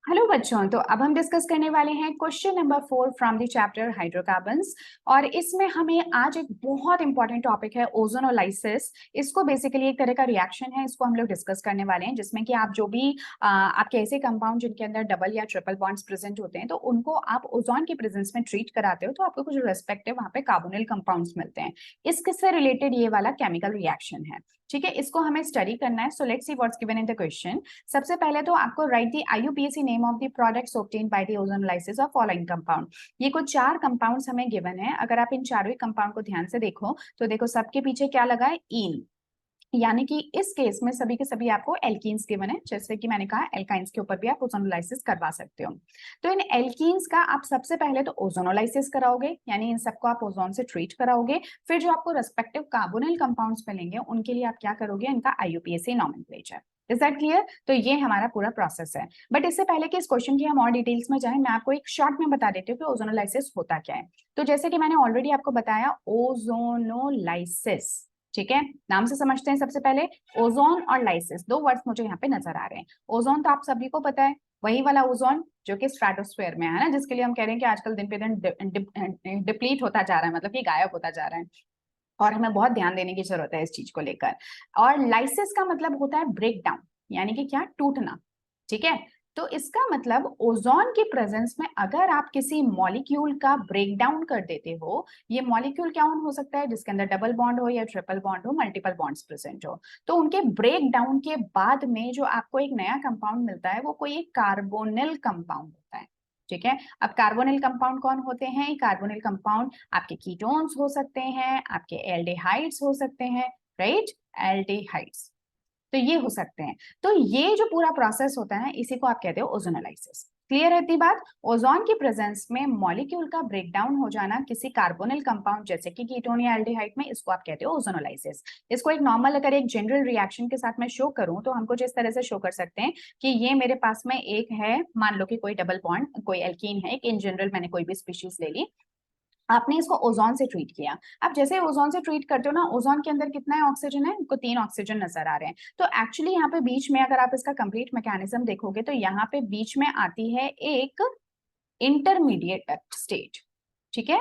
Hello बच्चों, तो अब हम डिस्कस करने वाले हैं question number 4 from the chapter hydrocarbons. और इसमें हमें आज एक बहुत इंपॉर्टेंट टॉपिक है ओजोनोलाइसिस। इसको बेसिकली एक तरह का रिएक्शन है, इसको हम लोग डिस्कस करने वाले हैं, जिसमें कि आप जो भी आपके ऐसे कंपाउंड जिनके अंदर डबल या ट्रिपल बॉन्ड्स प्रेजेंट होते हैं, तो उनको आप ओजोन के प्रेजेंस में ट्रीट कराते हो तो आपको कुछ रेस्पेक्टिव वहां पे कार्बोनिल कंपाउंड्स मिलते हैं। इससे रिलेटेड ये वाला केमिकल रिएक्शन है। ठीक है, इसको हमें स्टडी करना है। So let's see what's given in the question. सबसे पहले तो आपको right the IUPAC name of the products obtained by the ozonolysis of following compound. ये कुछ 4 कंपाउंड्स हमें गिवन है। अगर आप इन चारों ही कंपाउंड को ध्यान से देखो तो देखो सबके पीछे क्या लगा है, ईन। यानी कि इस केस में सभी के सभी आपको एल्कीन्स गिवन है। जैसे कि मैंने कहा, एल्काइंस के ऊपर भी आप ओजोनोलाइसिस करवा सकते हो। तो इन एल्कीन्स का आप सबसे पहले तो ओजोनोलाइसिस कराओगे, यानी इन सबको आप ओजोन से ट्रीट कराओगे। फिर जो आपको रेस्पेक्टिव कार्बोनिल कंपाउंड्स मिलेंगे उनके लिए आप क्या करोगे, इनका IUPAC nomenclature. Is that clear? तो ये हमारा पूरा प्रोसेस है। बट इससे पहले कि इस क्वेश्चन की हम और डिटेल्स में जाएं, मैं आपको एक शॉर्ट में बता देती हूँ कि ओजोनोलाइसिस होता क्या है। तो जैसे कि मैंने ऑलरेडी आपको बताया, ओजोनोलाइसिस, ठीक है, नाम से समझते हैं। सबसे पहले ओजोन और लाइसिस, दो वर्ड्स मुझे यहाँ पे नजर आ रहे हैं। ओजोन तो आप सभी को पता है, वही वाला ओजोन जो कि स्ट्रेटोस्फेयर में है ना, जिसके लिए हम कह रहे हैं कि आजकल दिन पे दिन डिप्लीट होता जा रहा है, मतलब कि गायब होता जा रहा है, और हमें बहुत ध्यान देने की जरूरत है इस चीज को लेकर। और लाइसिस का मतलब होता है ब्रेक डाउन, यानी कि क्या, टूटना। ठीक है, तो इसका मतलब ओजोन के प्रेजेंस में अगर आप किसी मॉलिक्यूल का ब्रेक डाउन कर देते हो, ये मॉलिक्यूल क्या हो सकता है, जिसके अंदर डबल बॉन्ड हो या ट्रिपल बॉन्ड हो, मल्टीपल बॉन्ड्स प्रेजेंट हो, तो उनके ब्रेक डाउन के बाद में जो आपको एक नया कंपाउंड मिलता है वो कोई एक कार्बोनिल कंपाउंड होता है। ठीक है, अब कार्बोनिल कंपाउंड कौन होते हैं? कार्बोनिल कंपाउंड आपके कीटोन्स हो सकते हैं, आपके एल्डिहाइड्स हो सकते हैं, राइट, एल्डिहाइड्स, तो ये हो सकते हैं। तो ये जो पूरा प्रोसेस होता है इसी को आप कहते हो ओजोनोलाइसिस। क्लियर है इतनी बात? ओजोन की प्रेजेंस में मॉलिक्यूल का ब्रेकडाउन हो जाना किसी कार्बोनिल कंपाउंड जैसे कि कीटोन या एल्डिहाइड में, इसको आप कहते हो ओजोनोलाइसिस। इसको एक नॉर्मल अगर एक जनरल रिएक्शन के साथ मैं शो करूं तो हमको जिस तरह से शो कर सकते हैं कि ये मेरे पास में एक है, मान लो कि कोई डबल बॉन्ड, कोई एल्कीन है, एक इन जनरल मैंने कोई भी स्पीशीज ले ली, आपने इसको ओजोन से ट्रीट किया। अब जैसे ओजोन से ट्रीट करते हो ना, ओजोन के अंदर कितना है, ऑक्सीजन है, इनको 3 ऑक्सीजन नजर आ रहे हैं। तो एक्चुअली यहाँ पे बीच में अगर आप इसका कंप्लीट मैकेनिज्म देखोगे तो यहाँ पे बीच में आती है एक इंटरमीडिएट स्टेट। ठीक है,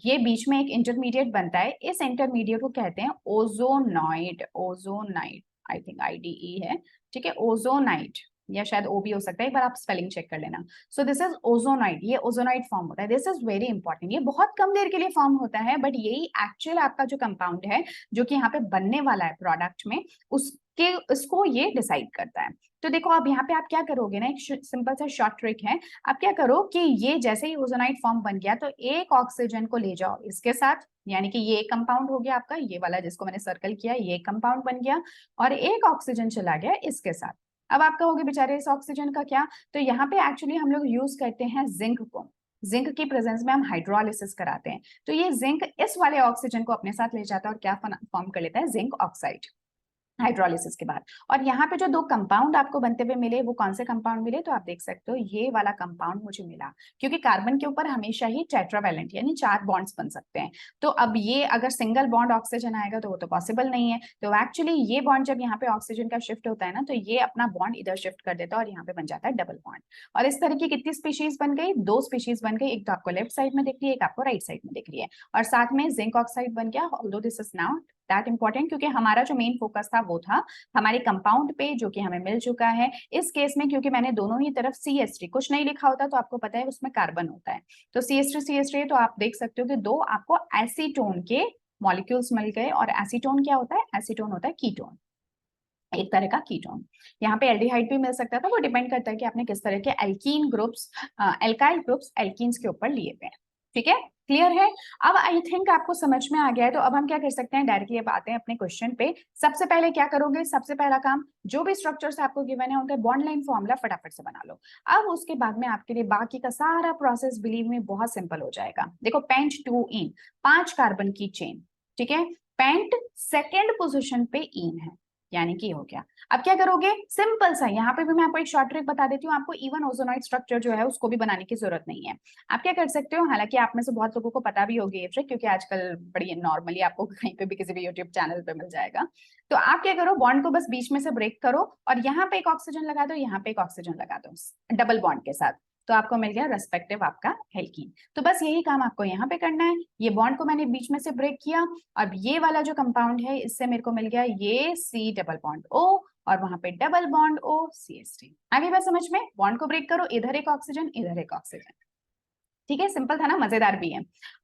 ये बीच में एक इंटरमीडिएट बनता है, इस इंटरमीडिएट को कहते हैं ओजोनॉइड। ओजोनाइड, आई थिंक IDE है। ठीक है, ओजोनाइड, या शायद O भी हो सकता है, एक बार आप स्पेलिंग चेक कर लेना। सो दिस इज ओजोनाइड, ये ओजोनाइड फॉर्म होता है। दिस इज वेरी इंपॉर्टेंट, ये बहुत कम देर के लिए फॉर्म होता है, बट यही एक्चुअल आपका जो कंपाउंड है जो कि यहाँ पे बनने वाला है प्रोडक्ट में, उसके उसको ये डिसाइड करता है। तो देखो अब यहाँ पे आप क्या करोगे ना, एक सिंपल सा शॉर्ट ट्रिक है। आप क्या करो कि ये जैसे ही ओजोनाइड फॉर्म बन गया तो एक ऑक्सीजन को ले जाओ इसके साथ, यानी कि ये एक कंपाउंड हो गया आपका, ये वाला जिसको मैंने सर्कल किया, ये कंपाउंड बन गया, और एक ऑक्सीजन चला गया इसके साथ। अब आप कहोगे बेचारे इस ऑक्सीजन का क्या, तो यहाँ पे एक्चुअली हम लोग यूज करते हैं जिंक को। जिंक की प्रेजेंस में हम हाइड्रोलिसिस कराते हैं, तो ये जिंक इस वाले ऑक्सीजन को अपने साथ ले जाता है और क्या फॉर्म कर लेता है, जिंक ऑक्साइड, हाइड्रोलिसिस के बाद। और यहाँ पे जो 2 कंपाउंड आपको बनते हुए मिले, वो कौन से कंपाउंड मिले, तो आप देख सकते हो ये वाला कंपाउंड मुझे मिला, क्योंकि कार्बन के ऊपर हमेशा ही टेट्रावैलेंट यानी 4 बॉन्ड्स बन सकते हैं। तो अब ये अगर सिंगल बॉन्ड ऑक्सीजन आएगा तो वो तो पॉसिबल नहीं है। तो एक्चुअली ये बॉन्ड जब यहाँ पे ऑक्सीजन का शिफ्ट होता है ना, तो ये अपना बॉन्ड इधर शिफ्ट कर देता है और यहाँ पे बन जाता है डबल बॉन्ड। और इस तरह की कितनी स्पीशीज बन गई, 2 स्पीशीज बन गई, एक तो आपको लेफ्ट साइड में दिख रही है, एक आपको राइट साइड में दिख रही है, और साथ में जिंक ऑक्साइड बन गया। Although this is now that important, क्योंकि हमारा जो मेन फोकस था वो था हमारे कंपाउंड पे जो कि हमें मिल चुका है। इस केस में क्योंकि मैंने दोनों ही तरफ CH3, कुछ नहीं लिखा होता तो आपको पता है उसमें कार्बन होता है, तो CH3 तो आप देख सकते हो कि 2 आपको एसीटोन के मॉलिक्यूल्स मिल गए। और एसीटोन क्या होता है, एसीटोन होता है कीटोन, एक तरह का कीटोन। यहाँ पे एल्डिहाइड भी मिल सकता था, वो डिपेंड करता है कि आपने किस तरह के alkene groups, alkyl groups alkenes के ऊपर लिए हुए हैं। ठीक है, क्लियर है? अब आई थिंक आपको समझ में आ गया है। तो अब हम क्या कर सकते हैं, डायरेक्टली अब आते हैं अपने क्वेश्चन पे। सबसे पहले क्या करोगे, सबसे पहला काम, जो भी स्ट्रक्चर्स आपको गिवन है उनका बॉन्ड लाइन फॉर्मूला फटाफट से बना लो। अब उसके बाद में आपके लिए बाकी का सारा प्रोसेस बिलीव में बहुत सिंपल हो जाएगा। देखो, पेंट 2 इन, 5 कार्बन की चेन। ठीक है, पेंट सेकेंड पोजिशन पे इन है, यानी कि हो गया। अब क्या करोगे, सिंपल सा, यहाँ पे भी मैं आपको एक शॉर्ट ट्रिक बता देती हूँ, आपको इवन ओजोनॉइड स्ट्रक्चर जो है उसको भी बनाने की जरूरत नहीं है। आप क्या कर सकते हो, हालांकि आप में से बहुत लोगों को पता भी होगी ये ट्रिक, क्योंकि आजकल बड़ी नॉर्मली आपको कहीं पे भी किसी भी यूट्यूब चैनल पे मिल जाएगा। तो आप क्या करो, बॉन्ड को बस बीच में से ब्रेक करो और यहाँ पे एक ऑक्सीजन लगा दो, यहाँ पे एक ऑक्सीजन लगा दो डबल बॉन्ड के साथ, तो आपको मिल गया रेस्पेक्टिव आपका एल्कीन। तो बस यही काम आपको यहाँ पे करना है। ये बॉन्ड को मैंने बीच में से ब्रेक किया, अब ये वाला जो कंपाउंड है इससे मेरे को मिल गया ये C डबल बॉन्ड O, और वहां पे डबल बॉन्ड O CH3। आगे बात समझ में, बॉन्ड को ब्रेक करो, इधर एक ऑक्सीजन इधर एक ऑक्सीजन। ठीक है, सिंपल था ना, मजेदार भी है।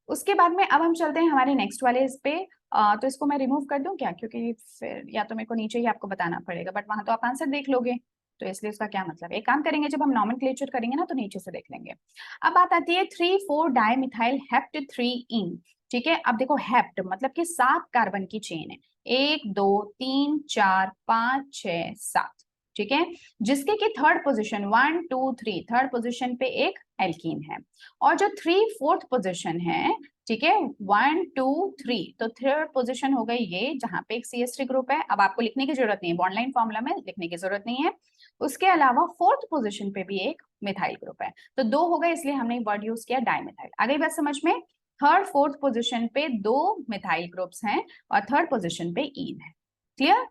उसके बाद में अब हम चलते हैं हमारे नेक्स्ट वाले इस पे। तो इसको मैं रिमूव कर दूं क्या, क्योंकि फिर या तो मेरे को नीचे ही आपको बताना पड़ेगा, बट वहां तो आप आंसर देख लोगे, तो इसलिए उसका क्या मतलब है। एक काम करेंगे, जब हम नॉमेनक्लेचर करेंगे ना तो नीचे से देख लेंगे। अब बात आती है 3,4 डाइमिथाइल हेप्ट 3 इन। ठीक है, अब देखो हेप्ट मतलब कि 7 कार्बन की चेन है, 1 2 3 4 5 6 7। ठीक है, जिसके की थर्ड पोजीशन 1 2 3 थर्ड पोजीशन पे एक एल्कीन है, और जो 3/4 पोजीशन है, ठीक है 1 2 3, तो थर्ड पोजीशन हो गई ये जहां पे एक CH3 ग्रुप है। अब आपको लिखने की जरूरत नहीं है, बॉन्ड लाइन फॉर्मूला में लिखने की जरूरत नहीं है। उसके अलावा फोर्थ पोजीशन पे भी एक मिथाइल ग्रुप है, तो 2 हो गए, इसलिए हमने वर्ड यूज किया डाइमिथाइल। आ गई बात समझ में, थर्ड फोर्थ पोजीशन पे 2 मिथाइल ग्रुप्स हैं और थर्ड पोजीशन पे ईन है। क्लियर।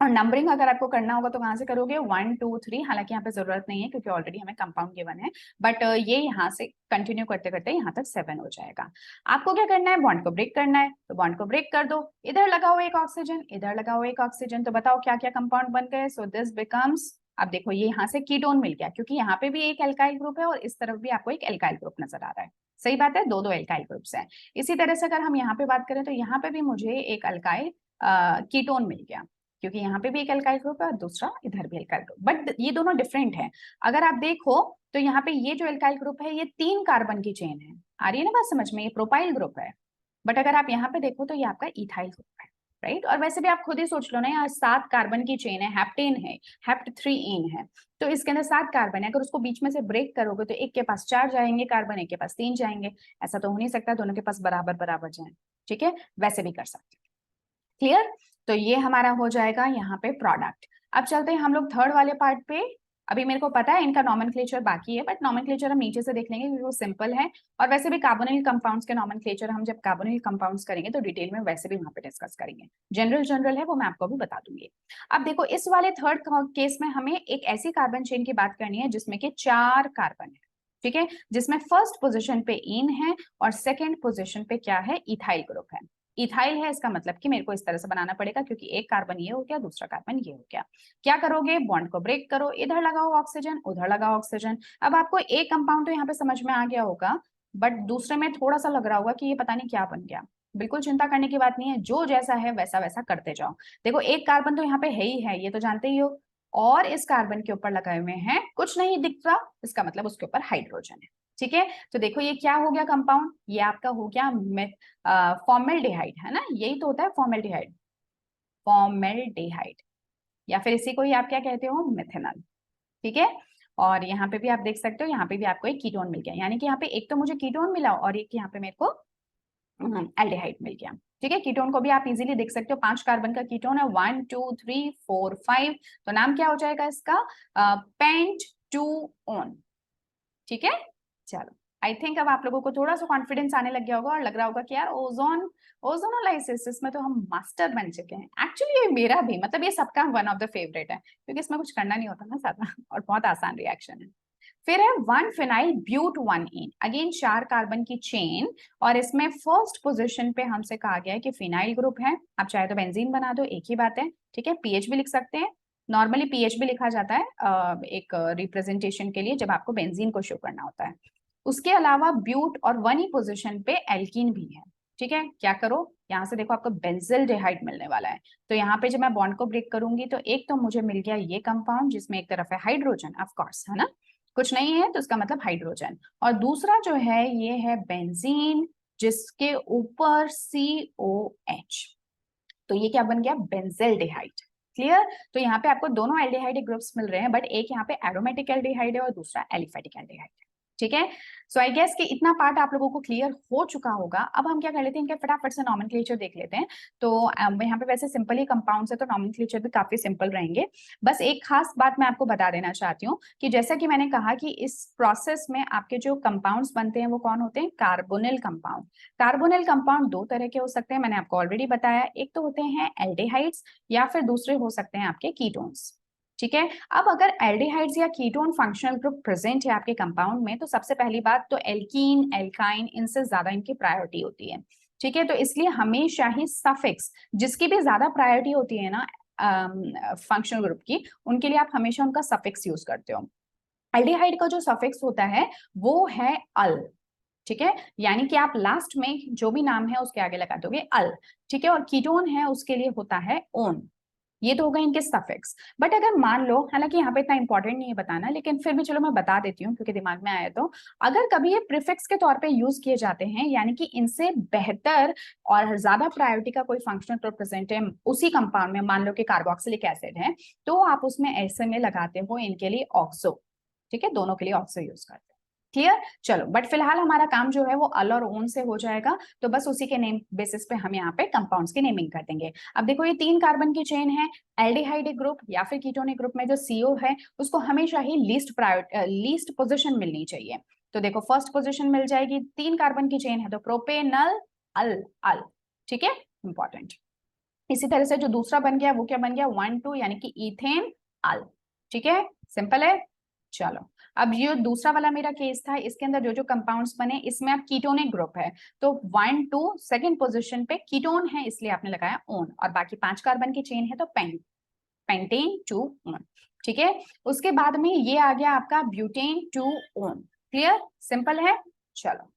और नंबरिंग अगर आपको करना होगा तो कहां से करोगे, 1 2 3, हालांकि यहाँ पे जरूरत नहीं है क्योंकि ऑलरेडी हमें कंपाउंड गिवन है, बट ये यहाँ से कंटिन्यू करते करते यहाँ तक 7 हो जाएगा। आपको क्या करना है, बॉन्ड को ब्रेक करना है, तो बॉन्ड को ब्रेक कर दो, इधर लगाओ एक ऑक्सीजन इधर लगाओ एक ऑक्सीजन, तो बताओ क्या क्या कंपाउंड बन गए। सो दिस बिकम्स, अब देखो ये यहाँ से कीटोन मिल गया, क्योंकि यहाँ पे भी एक एल्काइल ग्रुप है और इस तरफ भी आपको एक एल्काइल ग्रुप नजर आ रहा है। सही बात है, दो दो एल्काइल ग्रुप्स हैं। इसी तरह से अगर हम यहाँ पे बात करें तो यहाँ पे भी मुझे एक अल्काइल कीटोन मिल गया, क्योंकि यहाँ पे भी एक एल्काइल ग्रुप है और दूसरा इधर भी एल्काइल ग्रुप, बट ये दोनों डिफरेंट है। अगर आप देखो तो यहाँ पे ये जो एल्काइल ग्रुप है ये 3 कार्बन की चेन है, आ रही है ना बात समझ में, ये प्रोपाइल ग्रुप है। बट अगर आप यहाँ पे देखो तो ये आपका इथाइल ग्रुप है, राइट। और वैसे भी आप खुद ही सोच लो ना, यहाँ 7 कार्बन की चेन है, हेप्टेन है, हेप्ट 3 इन है, तो इसके अंदर 7 कार्बन है। अगर उसको बीच में से ब्रेक करोगे तो एक के पास 4 जाएंगे कार्बन, एक के पास 3 जाएंगे, ऐसा तो हो नहीं सकता दोनों के पास बराबर बराबर जाए। ठीक है, वैसे भी कर सकते। क्लियर। तो ये हमारा हो जाएगा यहाँ पे प्रोडक्ट। अब चलते हैं हम लोग थर्ड वाले पार्ट पे। अभी मेरे को पता है इनका नॉमेनक्लेचर बाकी है, बट नॉमेनक्लेचर हम नीचे से देख लेंगे क्योंकि वो सिंपल है। और वैसे भी कार्बोनिल कंपाउंड्स के नॉमेनक्लेचर हम जब कार्बोनिल कंपाउंड्स करेंगे तो डिटेल में वैसे भी वहां पे डिस्कस करेंगे। जनरल जनरल है वो मैं आपको भी बता दूंगी। अब देखो इस वाले थर्ड केस में हमें एक ऐसी कार्बन चेन की बात करनी है जिसमें कि 4 कार्बन है। ठीक है, जिसमें फर्स्ट पोजिशन पे इन है और सेकेंड पोजिशन पे क्या है, इथाइल ग्रुप है। इथाइल है, इसका मतलब कि मेरे को इस तरह से बनाना पड़ेगा, क्योंकि एक कार्बन ये हो गया दूसरा कार्बन ये हो गया। क्या करोगे, बॉन्ड को ब्रेक करो, इधर लगाओ ऑक्सीजन उधर लगाओ ऑक्सीजन। अब आपको एक कंपाउंड तो यहाँ पे समझ में आ गया होगा, बट दूसरे में थोड़ा सा लग रहा होगा कि ये पता नहीं क्या बन गया। बिल्कुल चिंता करने की बात नहीं है, जो जैसा है वैसा वैसा करते जाओ। देखो एक कार्बन तो यहाँ पे है ही है, ये तो जानते ही हो, और इस कार्बन के ऊपर लगाए हुए हैं कुछ नहीं दिख रहा, इसका मतलब उसके ऊपर हाइड्रोजन है। ठीक है, तो देखो ये क्या हो गया कंपाउंड, ये आपका हो गया फॉर्मेल्डिहाइड, है ना, यही तो होता है फॉर्मेल्डिहाइड, फॉर्मेल्डिहाइड, या फिर इसी को ही आप क्या कहते हो, मेथेनॉल। ठीक है, और यहाँ पे भी आप देख सकते हो, यहाँ पे भी आपको एक कीटोन मिल गया, यानी कि यहाँ पे एक तो मुझे कीटोन मिला और एक यहाँ पे मेरे को एल्डिहाइड मिल गया। ठीक है, कीटोन को भी आप इजीली देख सकते हो, 5 कार्बन का कीटोन है, 1 2 3 4 5, तो नाम क्या हो जाएगा इसका, पेंट 2 ऑन। ठीक है, चलो आई थिंक अब आप लोगों को थोड़ा सा कॉन्फिडेंस आने लग गया होगा और लग रहा होगा कि यार ओजोनोलाइसिस इसमें तो हम मास्टर बन चुके हैं। एक्चुअली ये मेरा भी, मतलब ये सबका वन ऑफ द फेवरेट है, क्योंकि इसमें कुछ करना नहीं होता ना ज्यादा और बहुत आसान रिएक्शन है। फिर है 1 फिनाइल ब्यूट 1 इन, अगेन 4 कार्बन की चेन, और इसमें फर्स्ट पोजीशन पे हमसे कहा गया है कि फिनाइल ग्रुप है। आप चाहे तो बेंजीन बना दो, एक ही बात है। ठीक है, पीएच भी लिख सकते हैं, नॉर्मली पीएच भी लिखा जाता है एक रिप्रेजेंटेशन के लिए जब आपको बेंजीन को शो करना होता है। उसके अलावा ब्यूट और 1 ही पोजीशन पे एल्कीन भी है। ठीक है, क्या करो, यहाँ से देखो आपको बेंजिल्डिहाइड मिलने वाला है, तो यहाँ पे जब मैं बॉन्ड को ब्रेक करूंगी तो एक तो मुझे मिल गया ये कंपाउंड जिसमें एक तरफ है हाइड्रोजन, ऑफ कोर्स, है ना, कुछ नहीं है तो इसका मतलब हाइड्रोजन, और दूसरा जो है ये है बेंजीन जिसके ऊपर COH, तो ये क्या बन गया, बेंजिल्डिहाइड। क्लियर। तो यहाँ पे आपको दोनों एल्डिहाइड ग्रुप्स मिल रहे हैं, बट एक यहाँ पे एरोमेटिक एल्डिहाइड है और दूसरा एलिफेटिक एल्डिहाइड है। ठीक है। सो आई गेस कि इतना पार्ट आप लोगों को क्लियर हो चुका होगा। अब हम क्या कर लेते हैं, इनके फटाफट से नॉमेनक्लेचर देख लेते हैं। तो यहाँ पे वैसे सिंपल ही कंपाउंड्स है तो नॉमेनक्लेचर भी काफी सिंपल रहेंगे। बस एक खास बात मैं आपको बता देना चाहती हूँ कि जैसा कि मैंने कहा कि इस प्रोसेस में आपके जो कंपाउंड्स बनते हैं वो कौन होते हैं, कार्बोनिल कंपाउंड। कार्बोनिल कंपाउंड दो तरह के हो सकते हैं, मैंने आपको ऑलरेडी बताया। एक तो होते हैं एल्डिहाइड्स या फिर दूसरे हो सकते हैं आपके कीटोन्स। ठीक है। अब अगर एल्डिहाइड्स या कीटोन फंक्शनल ग्रुप प्रेजेंट है आपके कंपाउंड में तो सबसे पहली बात तो एल्कीन, एल्काइन, इनसे ज्यादा इनकी प्रायोरिटी होती है। ठीक है। तो इसलिए हमेशा ही सफिक्स, जिसकी भी ज्यादा प्रायोरिटी होती है ना फंक्शनल ग्रुप की, उनके लिए आप हमेशा उनका सफिक्स यूज करते हो। एल्डिहाइड का जो सफिक्स होता है वो है अल। ठीक है। यानी कि आप लास्ट में जो भी नाम है उसके आगे लगा दोगे अल। ठीक है। और कीटोन है उसके लिए होता है ओन। ये तो हो गए इनके सफिक्स। बट अगर मान लो, हालांकि यहाँ पे इतना इंपॉर्टेंट नहीं है बताना, लेकिन फिर भी चलो मैं बता देती हूँ क्योंकि दिमाग में आया तो, अगर कभी ये प्रीफिक्स के तौर पे यूज किए जाते हैं, यानी कि इनसे बेहतर और ज्यादा प्रायोरिटी का कोई फंक्शनल ग्रुप प्रेजेंट है उसी कंपाउंड में, मान लो कि कार्बोक्सिलिक एसिड है, तो आप उसमें ऐसे में लगाते हो इनके लिए ऑक्सो। ठीक है। दोनों के लिए ऑक्सो यूज करते हैं। क्लियर। चलो, बट फिलहाल हमारा काम जो है वो अल और ओन से हो जाएगा, तो बस उसी के नेम बेसिस पे हम यहाँ पे कंपाउंड्स की नेमिंग कर देंगे। अब देखो ये 3 कार्बन की चेन है। एल्डिहाइड ग्रुप या फिर कीटोनिक ग्रुप में जो CO है उसको हमेशा ही लीस्ट पोजीशन मिलनी चाहिए। तो देखो फर्स्ट पोजीशन मिल जाएगी, 3 कार्बन की चेन है तो प्रोपेनल अल अल। ठीक है, इंपॉर्टेंट। इसी तरह से जो दूसरा बन गया वो क्या बन गया, 1 2, यानी कि इथेन अल। ठीक है, सिंपल है। चलो, अब ये दूसरा वाला मेरा केस था, इसके अंदर जो जो कंपाउंड्स बने इसमें अब कीटोनिक ग्रुप है, तो 1 2 सेकंड पोजीशन पे कीटोन है इसलिए आपने लगाया ओन, और बाकी 5 कार्बन की चेन है तो पेंटेन टू ओन। ठीक है। उसके बाद में ये आ गया आपका butane two own. Clear, simple है। चलो,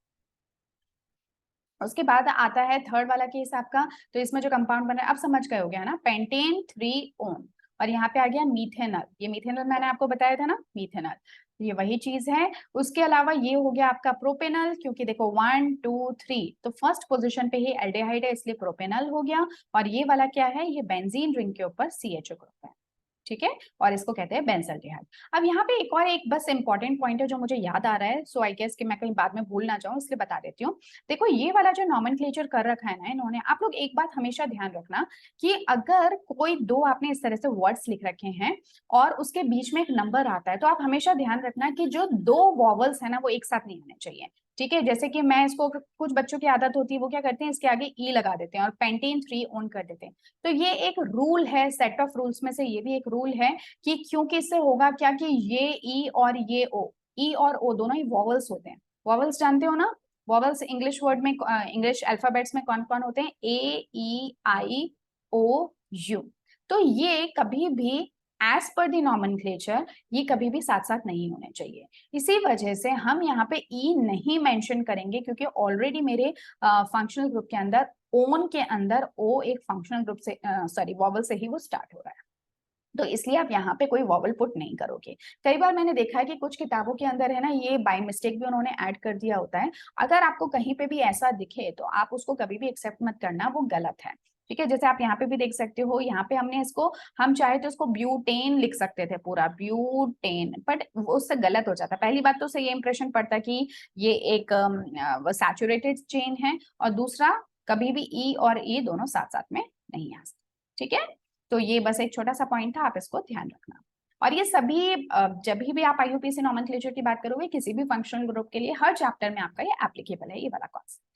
उसके बाद आता है थर्ड वाला केस आपका, तो इसमें जो कंपाउंड बना है अब समझ गए हो गया ना, पेंटेन 3 ओन। और यहाँ पे आ गया मीथेनल, ये मीथेनल मैंने आपको बताया था ना, मीथेनल, ये वही चीज है। उसके अलावा ये हो गया आपका प्रोपेनल, क्योंकि देखो 1 2 3 तो फर्स्ट पोजीशन पे ही एल्डिहाइड है इसलिए प्रोपेनल हो गया। और ये वाला क्या है, ये बेंजीन रिंग के ऊपर CHO ग्रुप है। ठीक है, और इसको कहते हैं बेंजल्डिहाइड। अब यहाँ पे एक बस इंपॉर्टेंट पॉइंट है जो मुझे याद आ रहा है, सो आई गेस कि मैं कहीं बाद में भूल ना जाऊं इसलिए बता देती हूँ। देखो ये वाला जो नॉमेनक्लेचर कर रखा है ना इन्होंने, आप लोग एक बात हमेशा ध्यान रखना कि अगर कोई दो आपने इस तरह से वर्ड्स लिख रखे हैं और उसके बीच में एक नंबर आता है, तो आप हमेशा ध्यान रखना कि जो दो वॉवल्स है ना वो एक साथ नहीं आने चाहिए। ठीक है, जैसे कि मैं इसको, कुछ बच्चों की आदत होती है वो क्या करते हैं इसके आगे ई लगा देते हैं और पेंटेन 3 ऑन कर देते हैं। तो ये एक रूल है, सेट ऑफ रूल्स में से ये भी एक रूल है कि क्योंकि इससे होगा क्या कि ये ई और ये ओ, ई और ओ दोनों ही वॉवल्स होते हैं। वॉवल्स जानते हो ना, वॉवल्स इंग्लिश वर्ड में, इंग्लिश अल्फाबेट्स में कौन कौन होते हैं, AEIOU। तो ये कभी भी एज पर द नॉमेनक्लेचर ये कभी भी साथ साथ नहीं होने चाहिए। इसी वजह से हम यहाँ पे ई नहीं मेंशन करेंगे, क्योंकि ऑलरेडी मेरे फंक्शनल ग्रुप के अंदर ओन के अंदर ओ एक फंक्शनल ग्रुप से सॉरी वॉवल से ही वो स्टार्ट हो रहा है, तो इसलिए आप यहाँ पे कोई वॉवल पुट नहीं करोगे। कई बार मैंने देखा है कि कुछ किताबों के अंदर है ना ये बाय मिस्टेक भी उन्होंने ऐड कर दिया होता है। अगर आपको कहीं पे भी ऐसा दिखे तो आप उसको कभी भी एक्सेप्ट मत करना, वो गलत है। ठीक है, जैसे आप यहाँ पे भी देख सकते हो, यहाँ पे हमने इसको, हम चाहे तो इसको ब्यूटेन लिख सकते थे पूरा ब्यूटेन, बट उससे गलत हो जाता। पहली बात तो उससे ये इंप्रेशन पड़ता कि ये एक सैचुरेटेड चेन है, और दूसरा कभी भी ई और ई दोनों साथ साथ में नहीं आ सकते। ठीक है, तो ये बस एक छोटा सा पॉइंट था, आप इसको ध्यान रखना। और ये सभी जब भी आप IUPAC नॉमेनक्लेचर की बात करोगे किसी भी फंक्शनल ग्रुप के लिए, हर चैप्टर में आपका ये एप्लीकेबल है, ये वाला कॉन्सेप्ट।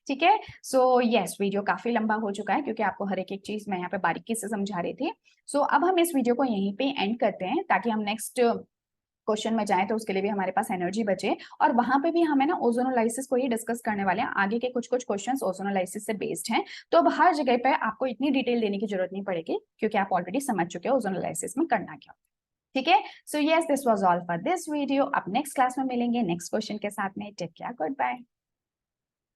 ठीक है, सो यस, वीडियो काफी लंबा हो चुका है क्योंकि आपको हर एक चीज मैं यहाँ पे बारीकी से समझा रही थी। सो अब हम इस वीडियो को यहीं पे एंड करते हैं ताकि हम नेक्स्ट क्वेश्चन में जाए तो उसके लिए भी हमारे पास एनर्जी बचे, और वहां पे भी हमें ना ओजोनोलाइसिस को ही डिस्कस करने वाले हैं। आगे के कुछ कुछ क्वेश्चंस ओजोनोलाइसिस से बेस्ड हैं, तो अब हर जगह पे आपको इतनी डिटेल देने की जरूरत नहीं पड़ेगी क्योंकि आप ऑलरेडी समझ चुके हो ओजोनोलाइसिस में करना क्या। ठीक है, so yes, this was all for this video. अब नेक्स्ट क्लास में मिलेंगे नेक्स्ट क्वेश्चन के साथ में। Take care, good bye.